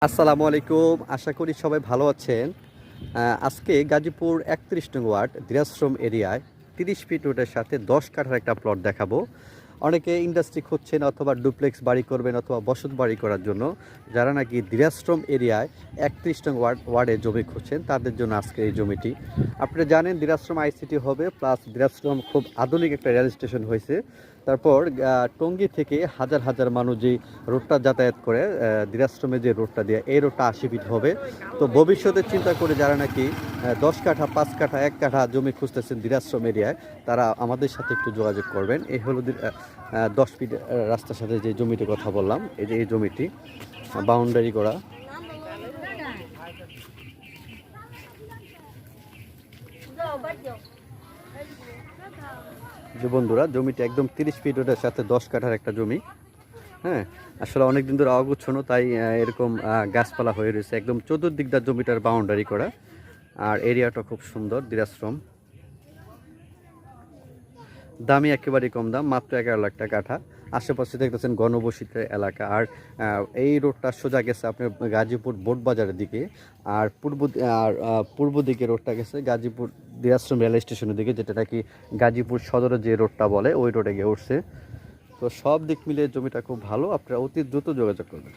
আসসালামু আলাইকুম। আশা করি সবাই ভালো আছেন। আজকে গাজীপুর ৩১ নং ওয়ার্ড দিরাশ্রম এরিয়ায় ৩০ ফিট রোডের সাথে ১০ কাঠার একটা প্লট দেখাবো। অনেকে ইন্ডাস্ট্রি খুঁজছেন অথবা ডুপ্লেক্স বাড়ি করবেন অথবা বসত বাড়ি করার জন্য, যারা নাকি দিরাশ্রম এরিয়ায় ৩১ নং ওয়ার্ডে জমি খুঁজছেন তাদের জন্য আজকে এই জমিটি। আপনারা জানেন দিরাশ্রম আইসিটি হবে, প্লাস দিরাশ্রম খুব আধুনিক একটা রেল স্টেশন হয়েছে। তারপর টঙ্গী থেকে হাজার হাজার মানুষ যেই রোডটা যাতায়াত করে, দিরাশ্রমে যে রোডটা দিয়ে এই রোডটা ৮০ ফিট হবে। তো ভবিষ্যতে চিন্তা করে যারা নাকি ১০ কাঠা ৫ কাঠা ১ কাঠা জমি খুঁজতেছেন দিরাশ্রম এরিয়ায়, তারা আমাদের সাথে একটু যোগাযোগ করবেন। এই হলো ১০ ফিট রাস্তার সাথে যে জমিটির কথা বললাম, এই যে এই জমিটি বাউন্ডারি করা। যে বন্ধুরা, জমিটি একদম ৩০ ফিট রোডের সাথে ১০ কাঠার একটা জমি। হ্যাঁ, আসলে অনেকদিন ধরে অগুচ্ছন্ন, তাই এরকম গাছপালা হয়ে রয়েছে। একদম চতুর্দিকটা জমিটার বাউন্ডারি করা, আর এরিয়াটা খুব সুন্দর। দিরাশ্রম দামই একেবারেই কম দাম, মাত্র ১১ লাখ টাকা কাঠা। আশেপাশে দেখতেছেন ঘনবসতিত এলাকা। আর এই রোডটা সোজা গেছে আপনার গাজীপুর বোট বাজারের দিকে, আর পূর্ব দিকে রোডটা গেছে গাজীপুর দিরাশ্রম রেল স্টেশনের দিকে, যেটা নাকি গাজীপুর সদরের যে রোডটা বলে ওই রোডে গিয়ে উঠছে। তো সব দিক মিলিয়ে জমিটা খুব ভালো, আপনারা অতি দ্রুত যোগাযোগ করবেন।